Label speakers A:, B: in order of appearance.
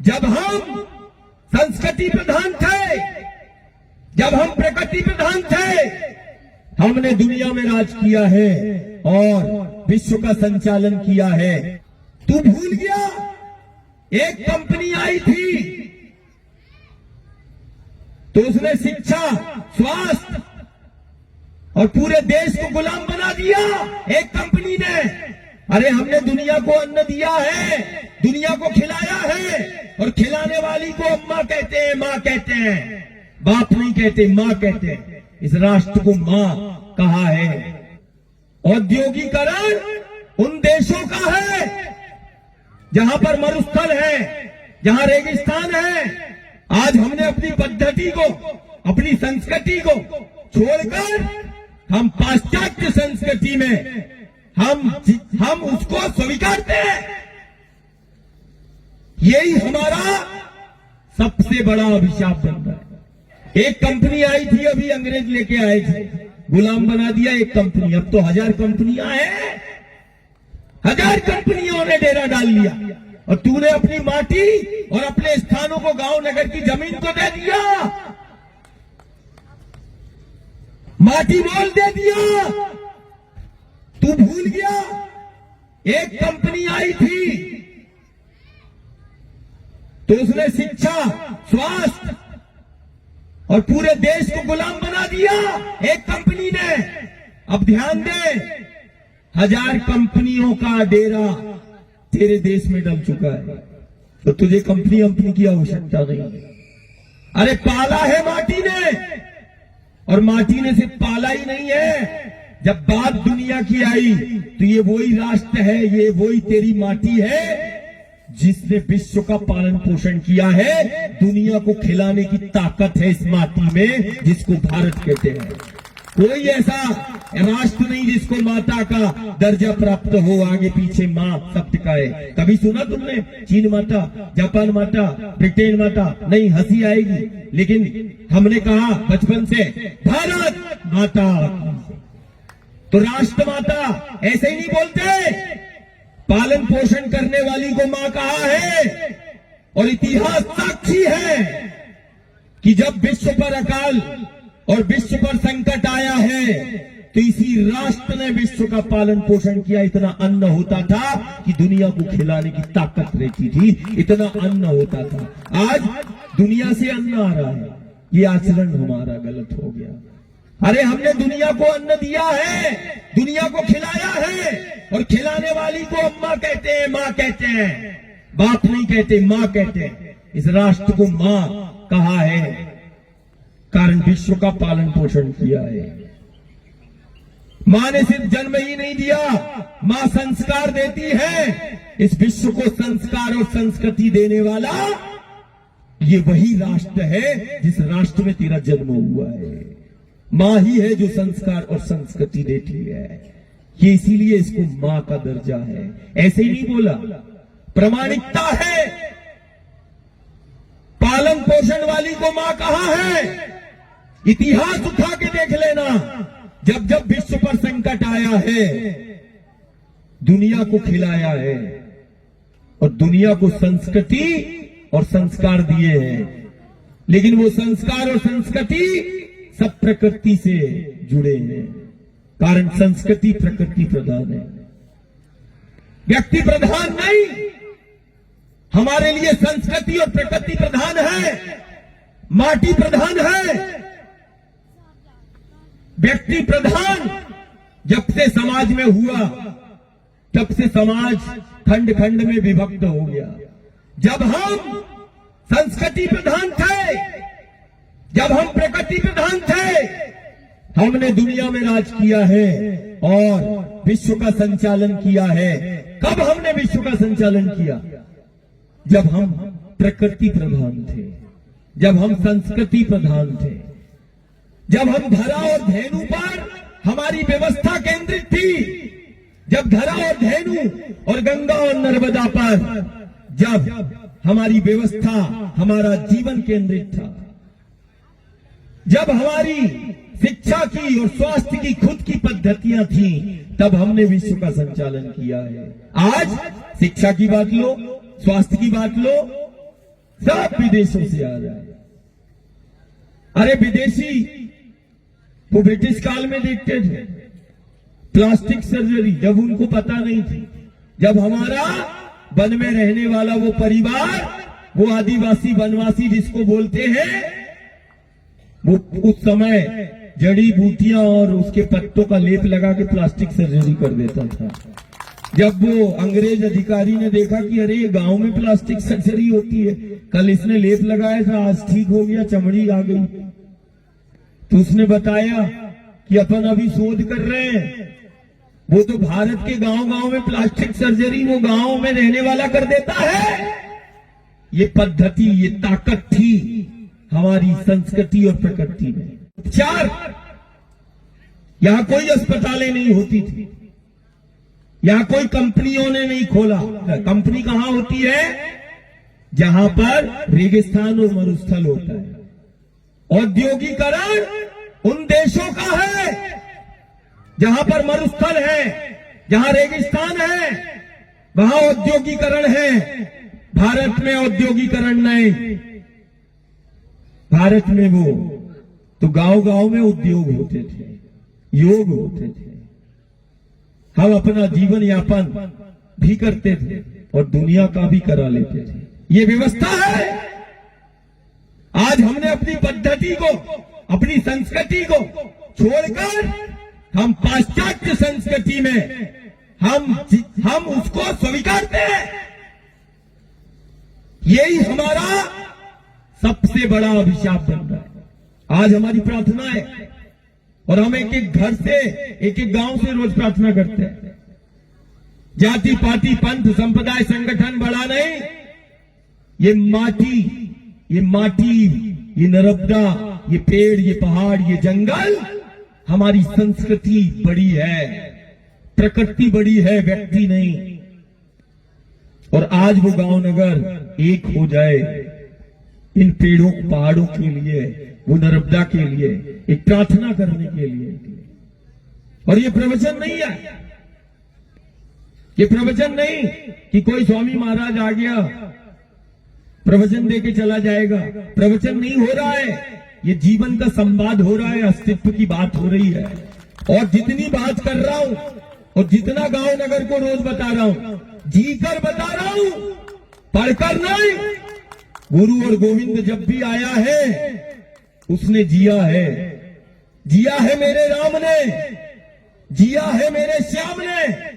A: जब हम संस्कृति प्रधान थे, जब हम प्रकृति प्रधान थे, हमने दुनिया में राज किया है और विश्व का संचालन किया है। तू भूल गया? एक कंपनी आई थी तो उसने शिक्षा, स्वास्थ्य और पूरे देश को गुलाम बना दिया एक कंपनी ने। अरे हमने दुनिया को अन्न दिया है, दुनिया को खिलाया है, और खिलाने वाली को अम्मा कहते हैं, मां कहते हैं, बाप नहीं कहते, मां कहते हैं। इस राष्ट्र को मां कहा है। औद्योगिकरण उन देशों का है जहां पर मरुस्थल है, जहां रेगिस्तान है। आज हमने अपनी पद्धति को, अपनी संस्कृति को छोड़कर हम पाश्चात्य संस्कृति में हम उसको स्वीकारते हैं। यही हमारा सबसे बड़ा अभिशाप बन रहा है। एक कंपनी आई थी, अभी अंग्रेज लेके आए थे, गुलाम बना दिया एक कंपनी। अब तो 1000 कंपनियां हैं, 1000 कंपनियों ने डेरा डाल लिया, और तूने अपनी माटी और अपने स्थानों को, गांव नगर की जमीन को दे दिया, माटी मोल दे दिया। तू भूल गया? एक कंपनी आई थी तो उसने शिक्षा, स्वास्थ्य और पूरे देश को गुलाम बना दिया एक कंपनी ने। अब ध्यान दे, 1000 कंपनियों का डेरा तेरे देश में डल चुका है, तो तुझे कंपनी की आवश्यकता नहीं। अरे पाला है माटी ने, और माटी ने सिर्फ पाला ही नहीं है। जब बात दुनिया की आई तो ये वही राष्ट्र है, ये वही तेरी माटी है जिसने विश्व का पालन पोषण किया है। दुनिया को खिलाने की ताकत है इस माटी में, जिसको भारत कहते हैं। कोई ऐसा राष्ट्र नहीं जिसको माता का दर्जा प्राप्त हो। आगे पीछे माँ शब्द का है। कभी सुना तुमने चीन माता, जापान माता, ब्रिटेन माता? नहीं, हंसी आएगी। लेकिन हमने कहा बचपन से भारत माता, तो राष्ट्र माता ऐसे ही नहीं बोलते। पालन पोषण करने वाली को मां कहा है, और इतिहास साक्षी है कि जब विश्व पर अकाल और विश्व पर संकट आया है तो इसी राष्ट्र ने विश्व का पालन पोषण किया। इतना अन्न होता था कि दुनिया को खिलाने की ताकत रहती थी, इतना अन्न होता था। आज दुनिया से अन्न आ रहा है, ये आचरण हमारा गलत हो गया। अरे हमने दुनिया को अन्न दिया है, दुनिया को खिलाया है, और खिलाने वाली को अम्मा कहते हैं, मां कहते हैं, बाप नहीं कहते, मां कहते हैं। इस राष्ट्र को मां कहा है कारण विश्व का पालन पोषण किया है। मां ने सिर्फ जन्म ही नहीं दिया, मां संस्कार देती है। इस विश्व को संस्कार और संस्कृति देने वाला ये वही राष्ट्र है जिस राष्ट्र में तेरा जन्म हुआ है। मां ही है जो संस्कार और संस्कृति देती है। ये इसीलिए इसको मां का दर्जा है। ऐसे ही नहीं बोला, प्रामाणिकता है। पालन पोषण वाली को मां कहा है। इतिहास उठा के देख लेना, जब जब विश्व पर संकट आया है दुनिया को खिलाया है, और दुनिया को संस्कृति और संस्कार दिए हैं। लेकिन वो संस्कार और संस्कृति सब प्रकृति से जुड़े हैं, कारण संस्कृति प्रकृति प्रधान है, व्यक्ति प्रधान नहीं। हमारे लिए संस्कृति और प्रकृति प्रधान है, माटी प्रधान है, व्यक्ति प्रधान। जब से समाज में हुआ तब से समाज खंड खंड में विभक्त हो गया। जब हम संस्कृति प्रधान थे, जब हम प्रकृति प्रधान थे, हमने दुनिया में राज किया है और विश्व का संचालन किया है। कब हमने विश्व का संचालन किया? जब हम प्रकृति प्रधान थे, जब हम संस्कृति प्रधान थे, जब हम धरा और धेनु पर हमारी व्यवस्था केंद्रित थी, जब धरा और धेनु और गंगा और नर्मदा पर जब हमारी व्यवस्था, हमारा जीवन केंद्रित था, जब हमारी शिक्षा की और स्वास्थ्य की खुद की पद्धतियां थी, तब हमने विश्व का संचालन किया है। आज शिक्षा की बात लो, स्वास्थ्य की बात लो, सब विदेशों से आ रहा है। अरे विदेशी वो ब्रिटिश काल में देखते थे प्लास्टिक सर्जरी, जब उनको पता नहीं थी, जब हमारा वन में रहने वाला वो परिवार, वो आदिवासी वनवासी जिसको बोलते हैं, वो उस समय जड़ी बूटियां और उसके पत्तों का लेप लगा के प्लास्टिक सर्जरी कर देता था। जब वो अंग्रेज अधिकारी ने देखा कि अरे ये गांव में प्लास्टिक सर्जरी होती है, कल इसने लेप लगाया था, आज ठीक हो गया, चमड़ी आ गई, तो उसने बताया कि अपन अभी शोध कर रहे हैं, वो तो भारत के गांव गांव में प्लास्टिक सर्जरी वो गांव में रहने वाला कर देता है। ये पद्धति, ये ताकत थी हमारी संस्कृति और प्रकृति में। उपचार, यहां कोई अस्पतालें नहीं होती थी, यहां कोई कंपनियों ने नहीं खोला। कंपनी कहां होती है? जहां पर रेगिस्तान और मरुस्थल होता है। औद्योगिकरण उन देशों का है जहां पर मरुस्थल है, जहां रेगिस्तान है, वहां औद्योगिकरण है। भारत में औद्योगिकरण नहीं, भारत में वो तो गांव गांव में उद्योग होते थे, योग होते थे, हम अपना जीवन यापन भी करते थे और दुनिया का भी करा लेते थे। ये व्यवस्था है। आज हमने अपनी पद्धति को, अपनी संस्कृति को छोड़कर हम पाश्चात्य संस्कृति में हम उसको स्वीकारते हैं। यही हमारा सबसे बड़ा अभिशाप बन रहा है। आज हमारी प्रार्थना है और हम एक एक घर से, एक एक गांव से रोज प्रार्थना करते हैं। जाति पाति पंथ संप्रदाय संगठन बड़ा नहीं, ये माटी, ये नर्मदा, ये पेड़, ये पहाड़, ये जंगल, हमारी संस्कृति बड़ी है, प्रकृति बड़ी है, व्यक्ति नहीं। और आज वो गांव नगर एक हो जाए इन पेड़ों पहाड़ों के लिए, वो नर्मदा के लिए, एक प्रार्थना करने के लिए। और ये प्रवचन नहीं है, ये प्रवचन नहीं कि कोई स्वामी महाराज आ गया प्रवचन देके चला जाएगा। प्रवचन नहीं हो रहा है, ये जीवन का संवाद हो रहा है, अस्तित्व की बात हो रही है। और जितनी बात कर रहा हूं और जितना गांव नगर को रोज बता रहा हूं, जीकर बता रहा हूं, पढ़कर नहीं। गुरु और गोविंद जब भी आया है उसने जिया है मेरे राम ने, जिया है मेरे श्याम ने।